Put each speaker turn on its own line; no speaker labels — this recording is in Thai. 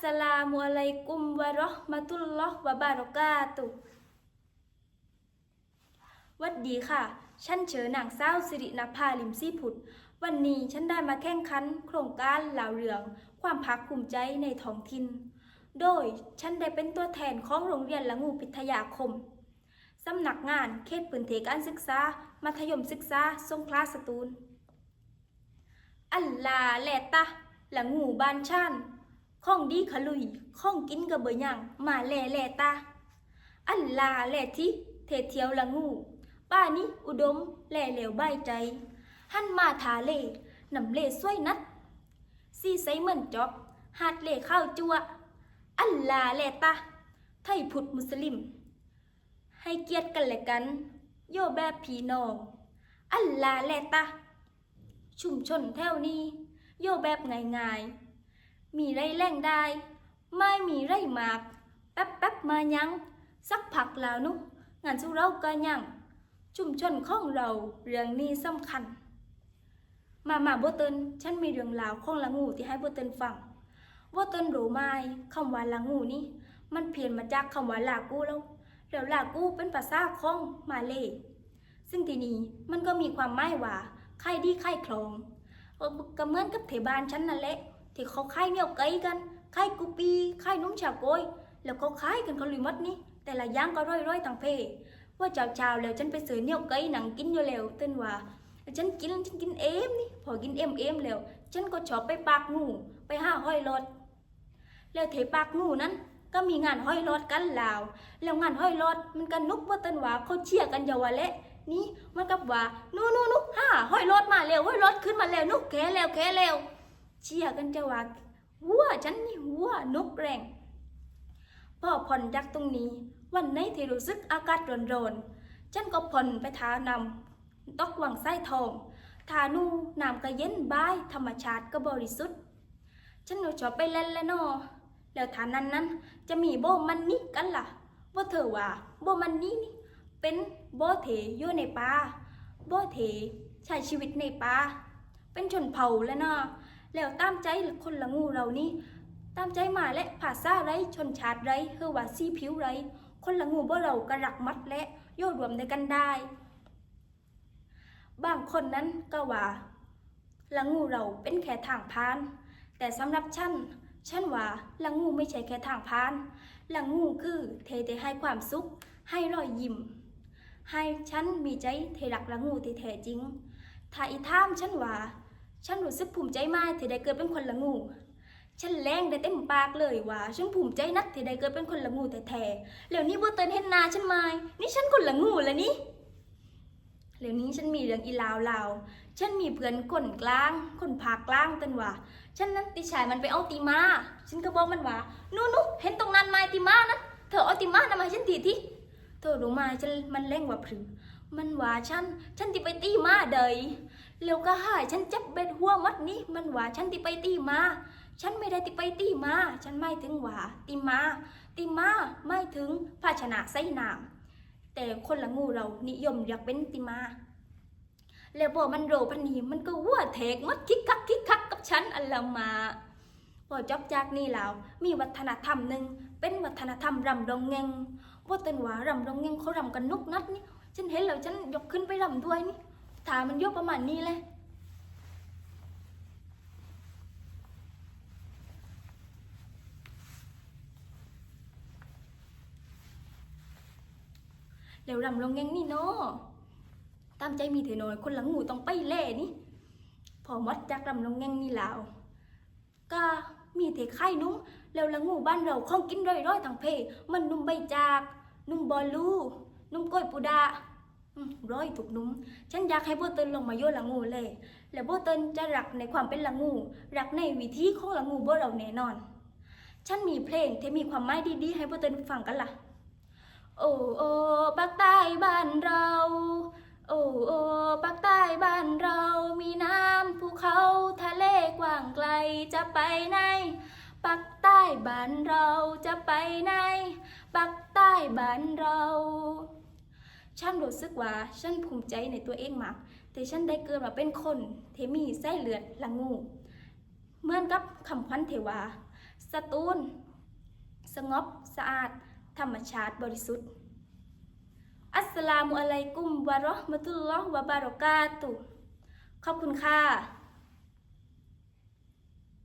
สลามุอะลัยกุมวะเราะห์มะตุลลอฮ์วะบารอกาตุฮ์วัดดีค่ะฉันเชิญนางสาวสิรินภาลิมซี่ผุดวันนี้ฉันได้มาแข่งขันโครงการเหล่าเรืองความภาคภูมิใจในท้องถิ่นโดยฉันได้เป็นตัวแทนของโรงเรียนละงูพิทยาคมสำนักงานเขตพื้นที่การศึกษามัธยมศึกษาสงขลาสตูลอัลลาแลตะละงูบานชันข้องดีขลุยข้องกินกระเบยยังมาแลตาอัลลาแลที่เทเทียวละงูป้านี้อุดมแเหลวใบใจหันมาทาเล่นำเล่สวยนัดซีไซเหมือนจอบหาดเล่ข้าวจัวอัลลาแลตาไทยพุทธมุสลิมให้เกียรติกันและกันโยแบบพี่น้องอัลลาแลตาชุมชนแถวนี้โยแบบง่ายๆมีไรแรงได้ไม่มีไรมากแป๊บมายังสักผักแล้วนุงานสู้เราก็ยังชุมชนของเราเรื่องนี้สำคัญมาโบเตินฉันมีเรื่องราวของละงูที่ให้โบเตินฟังโบเตินรู้ไหมคำว่าละงูนี่มันเพี้ยนมาจากคำว่าลากูแล้วลากูเป็นภาษาของมาเลย์ซึ่งทีนี้มันก็มีความหมายว่าใครดีใครคลองก็เหมือนกับเทบานฉันนั่นแหละที่เขาคายเหนียวไก่กันคายกุปีคายนุ่มชาโกยแล้วเขาคายกันเขาลุยมัดนี่แต่ละอย่างก็ร้อยต่างเพว่าเช้าแล้วฉันไปซื้อเหนียวไก่หนังกินอยู่แล้วเต้นว่าฉันกินเอ็มนี่พอกินเอ็มแล้วฉันก็ชอบไปปากงูไปหาห้อยรถแล้วเทปากงูนั้นก็มีงานห้อยรถกันแล้วงานห้อยรถมันกันนุกว่าเต้นว่าเขาเชียร์กันเยาวเละนี่มันกับว่านู่ฮ่าห้อยรถมาเร็วห้อยรถขึ้นมาแล้วนุกแค่แล้วเชียร์กันจะว่าหัวฉันนี่หัวนกแรงพอผ่อนจากตรงนี้วันไหนที่รู้สึกอากาศร้อนฉันก็ผ่อนไปทานำตกวังไส้ทองทานูน้ำก็เย็นบายธรรมชาติก็บริสุทธิ์ฉันชอบไปเล่นแล้วนอแล้วฐานนั้นจะมีโบมันนี่กันล่ะว่าเธอว่าโบมันนี่เป็นโบเถอยู่ในป่าโบเถใช้ชีวิตในป่าเป็นชนเผ่าแล้วนะแล้วตามใจคนละงูเรานี่ตามใจมาและภาษาไรชนชาติไรเฮอว่าซีผิวไรคนละงูบ่เรากระรักมัดและโยรวมในกันได้บางคนนั้นก็ว่าละงูเราเป็นแค่ทางผ่านแต่สำหรับฉันว่าละงูไม่ใช่แค่ทางผ่านละงูคือเทให้ความสุขให้รอยยิ้มให้ฉันมีใจเทรักละงูที่แท้จริงถ้าอีท่ามฉันว่าฉันรู้สึกภูมิใจมากที่ได้เกิดเป็นคนละงูฉันแรงได้เต็มปากเลยว่าฉันภูมิใจนักที่ได้เกิดเป็นคนละงูแท้ๆแล้วนี่โบเตินเห็นนาฉันไหมนี่ฉันคนละงูแล้วนี่แล้วนี้ฉันมีเรื่องอีลาวฉันมีเพื่อนคนกลางคนภาคกลางตันว่าฉันนั้นติชายมันไปเอาตีมาฉันก็บอกมันว่านู่เห็นตรงนั้นไหมตีมานั้นเธอเอาตีมาทำไมฉันตีเธอรู้ไหมฉันมันแรงว่าพรึมันว่าฉันที่ไปตีมาเดยแล้วก็หายฉันจับเบ็ดหัวมัดนี้มันว่าฉันที่ไปตีมาฉันไม่ได้ที่ไปตีมาฉันไม่ถึงว่าตีมาไม่ถึงภาชนะใส่น้ำแต่คนละงูเรานิยมอยากเป็นตีมาแล้วพอมันโรพันนีมันก็วัวเทกมัดคิกคักกับฉันอันละมาพอจบจากนี่แล้วมีวัฒนธรรมหนึ่งเป็นวัฒนธรรมรำดองเงงว่าเป็นว่ารำดองเงงเขารำกันนุกนัดนี่ฉันเห็นแล้วฉันยกขึ้นไปรำด้วยนี่ถามันยกประมาณนี้เลยแล้วรำลงแงงนี่เนาะตามใจมีเถอะหน่อยคนหลังงูต้องไปเล่นี่พอมัดจากรำลงแงงนี่แล้วก็มีเถอะไข่นุ่มแล้วละงูบ้านเราข้องกินร้อยทางเพมันนุ่มใบจากนุ่มบอลลูนุ่มก้อยปูดาร้อยถูกนุ่มฉันอยากให้โบเตินลงมาโยละงูเลยแล้วโบเตินจะรักในความเป็นละงูรักในวิธีของละงูโบเราแน่นอนฉันมีเพลงที่มีความหมายดีๆให้โบเตินฟังกันล่ะโอ้ภาคใต้บ้านเราโอ้ภาคใต้บ้านเรามีน้ำภูเขาทะเลกว้างไกลจะไปไหนภาคใต้บ้านเราจะไปไหนภาคใต้บ้านเราฉันรู้สึกว่าฉันภูมิใจในตัวเองมากแต่ฉันได้เกิดมาเป็นคนที่มีไส้เลือดละงูเหมือนกับคำพันเทวา สตูลสงบสะอาดธรรมชาติบริสุทธิ์อัสสลามุอะลัยกุมวะเราะห์มะตุลลอฮ์วะบะเราะกาตุฮ์ขอบคุณค่ะ